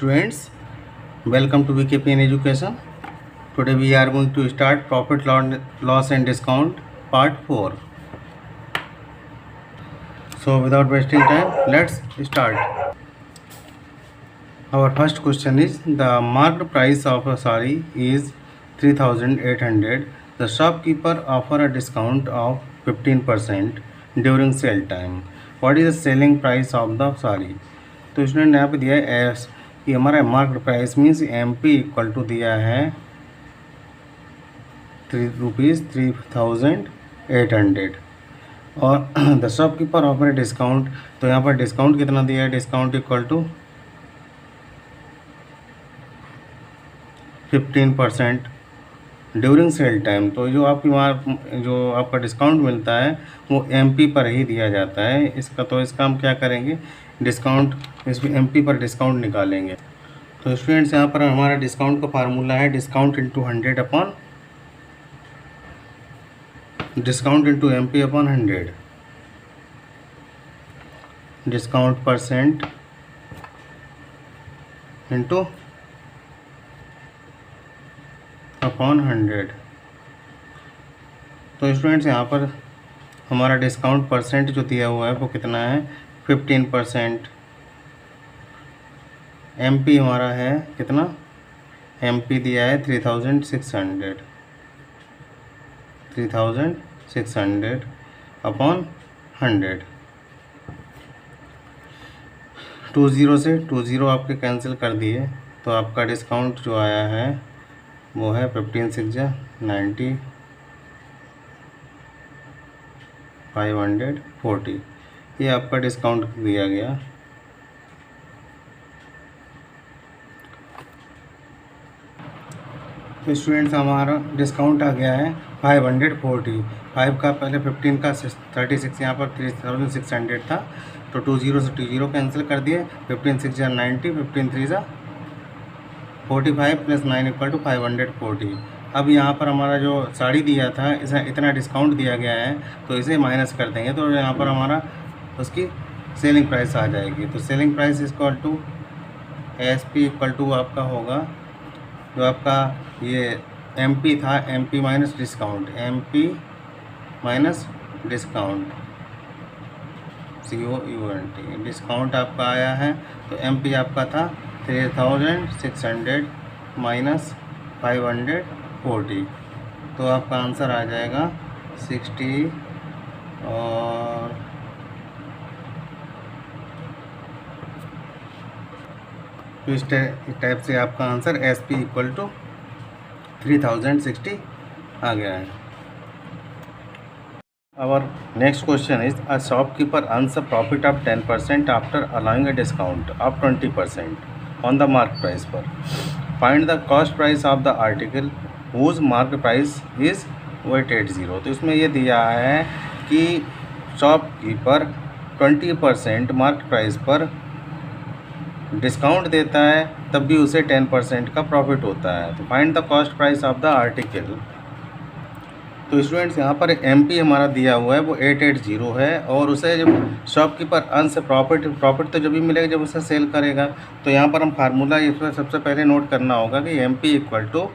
Students, welcome to VKPN Education. Today we are going to start profit, loss and discount part 4. So without wasting time, let's start. Our first question is, the marked price of a sari is 3800. The shopkeeper offer a discount of 15% during sale time. What is the selling price of the sari? तो student ने यहाँ पे दिया है as कि हमारा market price means MP equal to दिया है ₹3,3800 और द शॉपकीपर ऑफर डिस्काउंट। तो यहाँ पर डिस्काउंट कितना दिया है? Discount equal to 15% during sale time. तो जो आपका डिस्काउंट मिलता है वो MP पर ही दिया जाता है इसका। तो इसका हम क्या करेंगे? डिस्काउंट इसमें MP पर डिस्काउंट निकालेंगे। तो स्टूडेंट्स यहाँ पर हमारा डिस्काउंट का फार्मूला है discount into 100 upon discount into MP upon 100। Discount percent into upon 100। तो स्टूडेंट्स यहाँ पर हमारा डिस्काउंट परसेंट जो दिया हुआ है वो कितना है? 15%। MP हमारा है कितना? MP दिया है 3600 अपॉन 100। 20 से 20 आपके कैंसिल कर दिए तो आपका डिस्काउंट जो आया है वो है 15 6 90 540। ये आपका डिस्काउंट दिया गया। तो स्टूडेंट्स हमारा डिस्काउंट आ गया है 540। 5 का पहले 15 का 36 यहाँ पर 3600 था तो 20 से 20 कैंसिल कर दिए। 15 6 90 15 3 45 प्लस 9 इक्वल टू 540। अब यहाँ पर हमारा जो साड़ी दिया था इसे इतना डिस्काउंट दिया गया है तो इसे माइनस कर देंगे तो यहाँ पर हमारा उसकी सेलिंग प्राइस आ जाएगी। तो selling price equal to SP equal to आपका होगा जो आपका ये MP था MP minus discount MP minus discount COUNT। Discount आपका आया है तो MP आपका था 3600 माइनस 540। तो आपका आंसर आ जाएगा 60 और तो इस टाइप से आपका आंसर SP इक्वल टू 3060 आ गया है। Our next question is, a shopkeeper earns a profit of 10% after allowing a discount of 20% on the mark price पर। Find the cost price of the article whose mark price is weighted 0। तो इसमें ये दिया है कि shopkeeper 20% mark price पर discount देता है तब भी उसे 10% का प्रॉफिट होता है। तो find the cost price of the article. तो स्टूडेंट्स यहाँ पर MP हमारा दिया हुआ है वो 880 है और उसे जब शॉपकीपर अर्न्स प्रॉफिट तो जब भी मिलेगा जब उसे सेल करेगा। तो यहाँ पर हम फार्मूला इसमें सबसे पहले नोट करना होगा कि MP इक्वल टू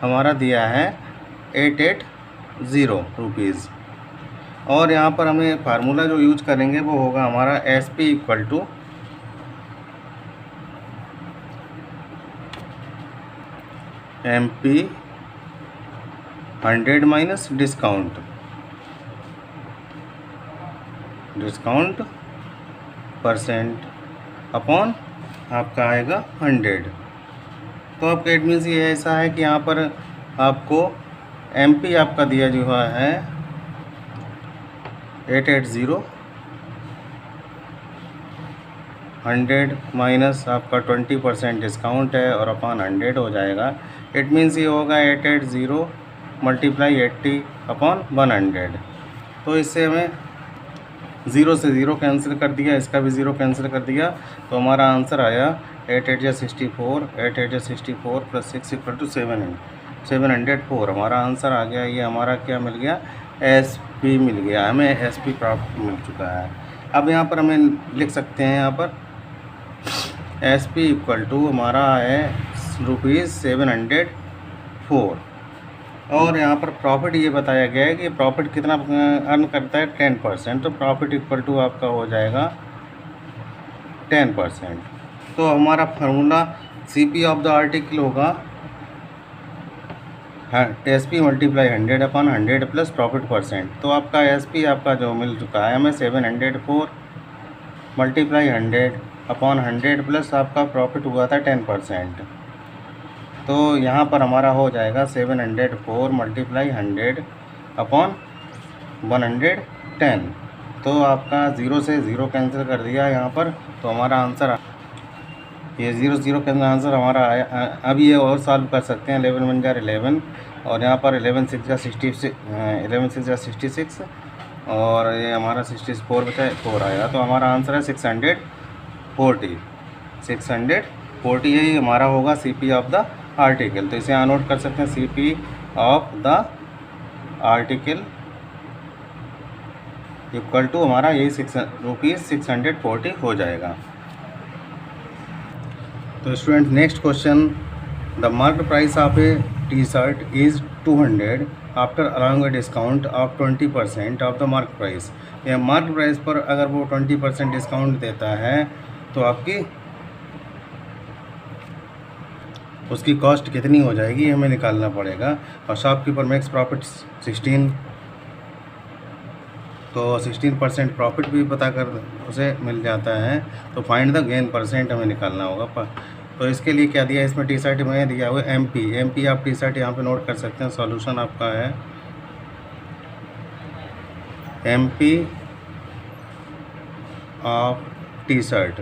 हमारा दिया है 880 रुपीज़ और यहाँ पर हमें फार्मूला जो यूज करेंगे वो होगा हमारा SP equal to MP 100 minus discount percent upon आपका आएगा 100। तो आपका इट मीन्स ये ऐसा है कि यहाँ पर आपको MP आपका दिया जो है 880 100 माइनस आपका 20% डिस्काउंट है और अपॉन 100 हो जाएगा। इट मीन्स ये होगा 880 मल्टीप्लाई 80 अपॉन 100। तो इससे हमें 0 से 0 कैंसिल कर दिया, इसका भी 0 कैंसिल कर दिया तो हमारा आंसर आया 8 64 प्लस 6 इक्वल टू 704। हमारा आंसर आ गया। ये हमारा क्या मिल गया? SP मिल गया, हमें SP प्राप्त मिल चुका है। अब यहाँ पर हमें लिख सकते हैं यहाँ पर एस पी इक्वल टू हमारा है ₹704। और यहाँ पर प्रॉफिट ये बताया गया है कि प्रॉफिट कितना अर्न करता है 10%, तो प्रॉफिट इक्वल टू आपका हो जाएगा 10%। तो हमारा formula C P of the article होगा S P multiply 100/100 plus profit percent. तो आपका एस पी आपका जो मिल चुका है हमें 704 मल्टीप्लाई 100/100 प्लस आपका प्रॉफिट हुआ था 10%। तो यहाँ पर हमारा हो जाएगा 704 मल्टीप्लाई 100/110। तो आपका 0 से 0 कैंसिल कर दिया यहाँ पर, तो हमारा आंसर ये 0 का आंसर हमारा आया। अभी ये और सॉल्व कर सकते हैं। 11 1 जार 11 और यहाँ पर 11 6 जा 66 और ये हमारा 64 बचा 4 आएगा। तो हमारा आंसर है 640 यही हमारा होगा C P of the article. तो इसे यहाँ नोट कर सकते हैं, C P of the article equal to हमारा यही ₹640 हो जाएगा। तो student next question, the market price of a T shirt is 200 after allowing a discount of 20% of the market price. या मार्केट प्राइस पर अगर वो 20% डिस्काउंट देता है तो आपकी उसकी कॉस्ट कितनी हो जाएगी हमें निकालना पड़ेगा। और शॉपकीपर मेक्स प्रॉफिट 16, तो 16% प्रॉफिट भी पता कर उसे मिल जाता है। तो फाइंड द गेन परसेंट हमें निकालना होगा। तो इसके लिए क्या दिया है इसमें, टी शर्ट में दिया हुआ है एमपी आप टी शर्ट यहाँ पे नोट कर सकते हैं। सॉल्यूशन आपका है MP of T shirt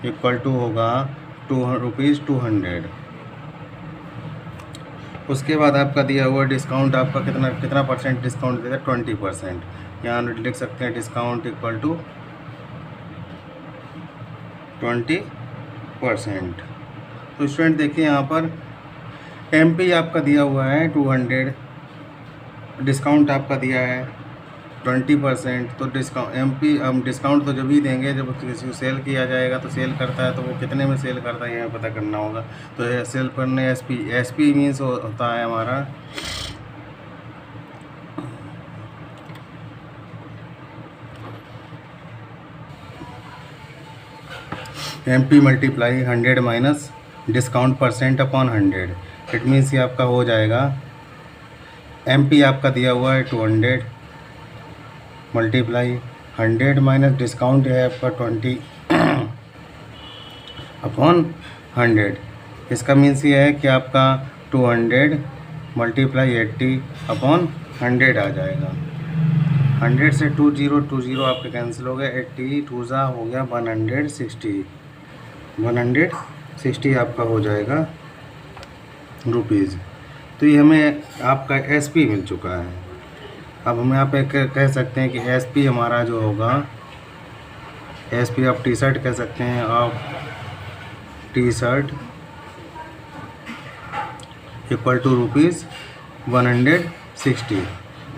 equal to होगा ₹200। उसके बाद आपका दिया हुआ डिस्काउंट आपका कितना परसेंट डिस्काउंट देगा, 20%। यहाँ लिख सकते हैं डिस्काउंट इक्वल टू 20%। तो स्टूडेंट देखिए यहाँ पर एमपी आपका दिया हुआ है 200, डिस्काउंट आपका दिया है 20%। तो डिस्काउंट एमपी हम डिस्काउंट तो जब भी देंगे जब किसी को सेल किया जाएगा, तो सेल करता है तो वो कितने में सेल करता है ये हमें पता करना होगा। तो सेल करने एसपी मीन्स होता है हमारा MP multiply 100 minus discount percent upon 100। It means ये आपका हो जाएगा एमपी आपका दिया हुआ है 200 मल्टीप्लाई 100 माइनस डिस्काउंट है आपका 20 अपॉन 100। इसका मीन्स ये है कि आपका 200 मल्टीप्लाई 80 अपॉन 100 आ जाएगा। 100 से 20 आपके कैंसिल हो गया, 80 2 हो गया 160 आपका हो जाएगा रुपीज़। तो ये हमें आपका एसपी मिल चुका है। अब हम यहाँ पे कह सकते हैं कि एसपी हमारा जो होगा एसपी ऑफ टी शर्ट कह सकते हैं, of T shirt equal to ₹160।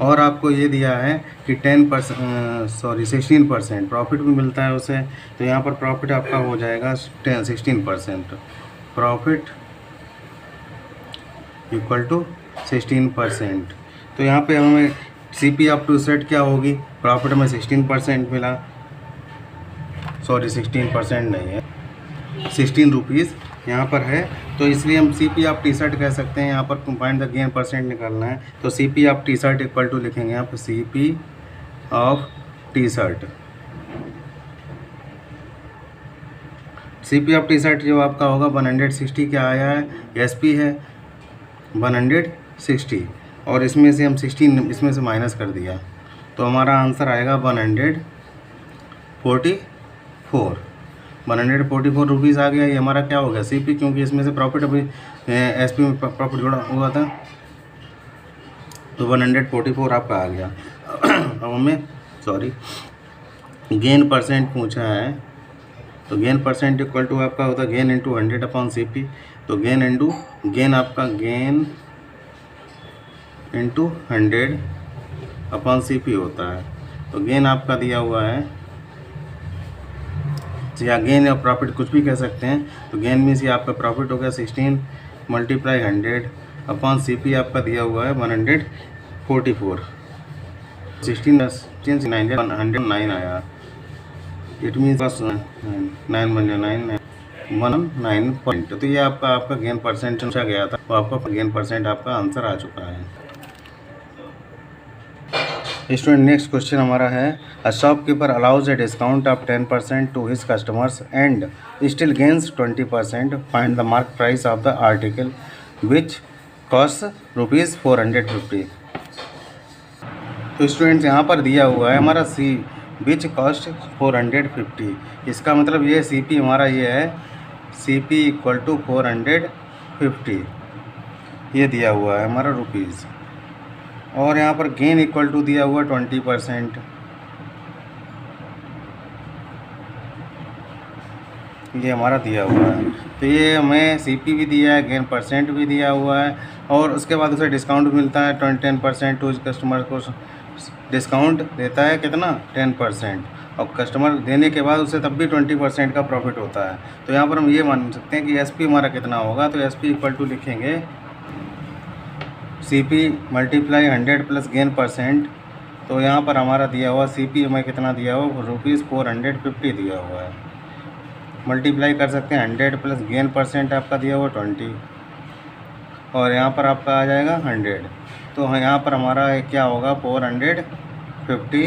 और आपको ये दिया है कि 16% प्रॉफिट भी मिलता है उसे। तो यहाँ पर प्रॉफिट आपका हो जाएगा 16%, प्रॉफिट इक्वल टू 16%। तो यहाँ पे हमें सीपी ऑफ टी शर्ट क्या होगी, प्रॉफिट में 16% मिला, 16% नहीं है, 16 रुपीज़ यहाँ पर है। तो इसलिए हम सीपी ऑफ टी शर्ट कह सकते हैं। यहाँ पर फाइंड द गेन परसेंट निकालना है, तो CP of T shirt equal to लिखेंगे यहाँ पर CP of T shirt. CP of T shirt जो आपका होगा 160 क्या आया है, एसपी है 160 और इसमें से हम 16 इसमें से माइनस कर दिया, तो हमारा आंसर आएगा 144 रुपीज़ आ गया। ये हमारा क्या हो गया सीपी, क्योंकि इसमें से प्रॉफिट अभी एसपी में प्रॉफिट जुड़ा हुआ था, तो 144 आपका आ गया। अब हमें गेन परसेंट पूछा है, तो गेन परसेंट इक्वल टू आपका होता है गेन इंटू 100 अपॉन सीपी। तो गेन आपका गेन इंटू 100 अपॉन सीपी होता है। तो गेन आपका दिया हुआ है या गेन या प्रॉफिट कुछ भी कह सकते हैं। तो गेन मीन्स ये आपका प्रॉफिट हो गया 16 मल्टीप्लाई 100 अपॉन CP आपका दिया हुआ है 144। 16 109 आया। इट मीन्स 9 बन गया 9 पॉइंट। तो ये आपका गेन परसेंट पूछा गया था, तो आपका गेन परसेंट आपका आंसर आ चुका है। स्टूडेंट नेक्स्ट क्वेश्चन हमारा है, a shopkeeper allows a discount of 10% to his customers and still gains 20%। Find the mark price of the article which cost ₹450। तो स्टूडेंट्स यहाँ पर दिया हुआ है हमारा सी विच कॉस्ट 450। इसका मतलब ये CP हमारा ये है CP इक्वल टू 450, ये दिया हुआ है हमारा रुपीज़। और यहाँ पर गेन इक्वल टू दिया हुआ 20%, ये हमारा दिया हुआ है। तो ये हमें CP भी दिया है, गेन परसेंट भी दिया हुआ है, और उसके बाद उसे डिस्काउंट भी मिलता है 10% टू कस्टमर को डिस्काउंट देता है कितना 10%, और कस्टमर देने के बाद उसे तब भी 20% का प्रॉफिट होता है। तो यहाँ पर हम ये मान सकते हैं कि SP हमारा कितना होगा। तो SP इक्वल टू लिखेंगे CP multiply 100 plus gain percent. तो यहाँ पर हमारा दिया हुआ CP हमें कितना दिया हुआ ₹450 दिया हुआ है। मल्टीप्लाई कर सकते हैं 100 प्लस गेन परसेंट आपका दिया हुआ 20, और यहाँ पर आपका आ जाएगा 100। तो यहाँ पर हमारा क्या होगा 450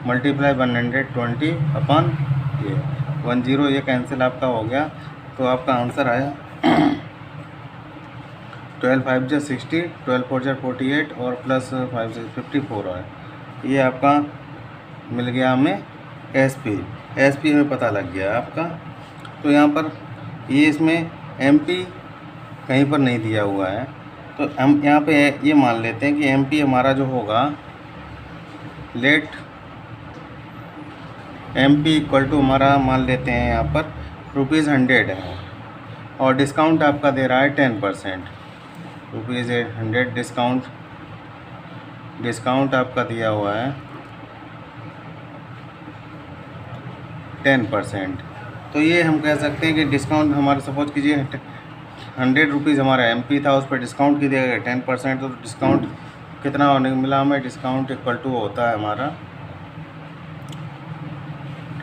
मल्टीप्लाई 120 अपॉन ये 10, ये कैंसिल आपका हो गया। तो आपका आंसर आया 12 5 जा 60, 12 4 जा 48 और प्लस 5 से 54 है। ये आपका मिल गया हमें SP में पता लग गया आपका। तो यहाँ पर ये इसमें MP कहीं पर नहीं दिया हुआ है, तो हम यहाँ पे ये मान लेते हैं कि MP हमारा जो होगा, लेट MP इक्वल टू हमारा मान लेते हैं यहाँ पर ₹100 है, और डिस्काउंट आपका दे रहा है 10%, ₹100 डिस्काउंट आपका दिया हुआ है 10%। तो ये हम कह सकते हैं कि डिस्काउंट हमारा सपोज कीजिए 100 रुपीज़ हमारा MP था, उस पर डिस्काउंट की दिया गया 10%। तो डिस्काउंट कितना होने मिला हमें, डिस्काउंट इक्वल टू होता है हमारा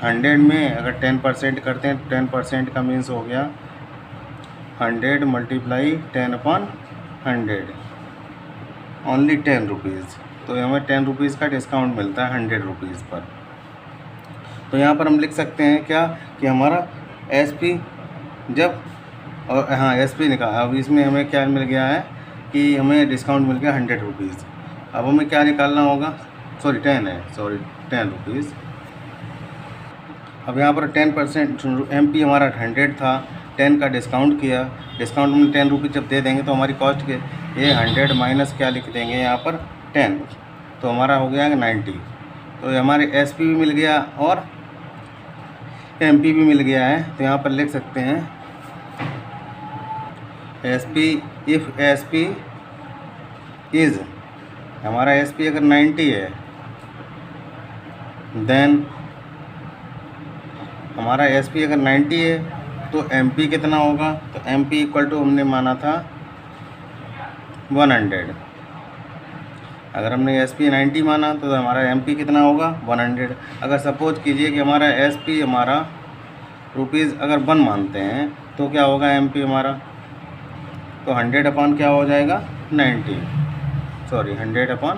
100 में अगर 10% करते हैं, 10% का मीन्स हो गया 100 मल्टीप्लाई 10 अपॉन 100, ओनली 10 रुपीज़। तो हमें 10 रुपीज़ का डिस्काउंट मिलता है 100 रुपीज़ पर। तो यहाँ पर हम लिख सकते हैं क्या कि हमारा SP जब, और हाँ SP निकाल, अब इसमें हमें क्या मिल गया है कि हमें डिस्काउंट मिल गया 100 रुपीज़। अब हमें क्या निकालना होगा, 10 रुपीज़। अब यहाँ पर 10% MP हमारा 100 था, 10 का डिस्काउंट किया, डिस्काउंट में 10 रुपीज़ जब दे देंगे तो हमारी कॉस्ट के ये 100 माइनस क्या लिख देंगे यहाँ पर 10, तो हमारा हो गया 90। तो हमारे SP भी मिल गया और MP भी मिल गया है। तो यहाँ पर लिख सकते हैं SP, इफ़ SP इज़, हमारा SP अगर 90 है, देन हमारा SP अगर 90 है तो MP कितना होगा। तो MP इक्वल टू हमने माना था 100। अगर हमने SP 90 माना तो हमारा MP कितना होगा 100। अगर सपोज कीजिए कि हमारा SP हमारा रुपीज़ अगर 1 मानते हैं तो क्या होगा MP हमारा, तो 100 अपॉन क्या हो जाएगा 90, 100 अपॉन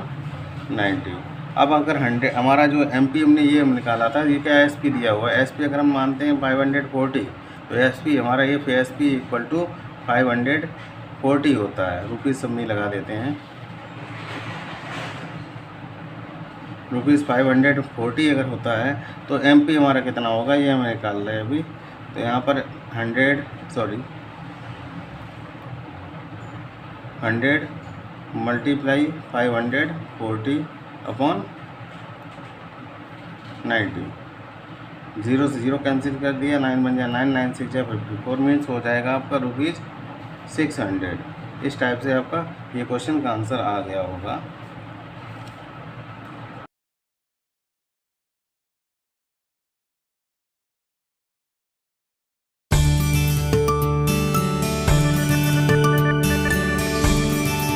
90। अब अगर 100 हमारा जो MP हमने ये निकाला था, ये क्या SP दिया हुआ है, SP अगर हम मानते हैं 540, तो SP हमारा ये SP इक्वल टू 540 होता है। रुपीज़ सब में लगा देते हैं, ₹540 अगर होता है तो MP हमारा कितना होगा ये हमें निकाल रहे हैं अभी। तो यहाँ पर 100 मल्टीप्लाई 540 अपॉन 90, 0 से 0 कैंसिल कर दिया, 9 बन जाए 9, 9 6 जाए 54 मीन्स हो जाएगा आपका ₹600। इस टाइप से आपका ये क्वेश्चन का आंसर आ गया होगा।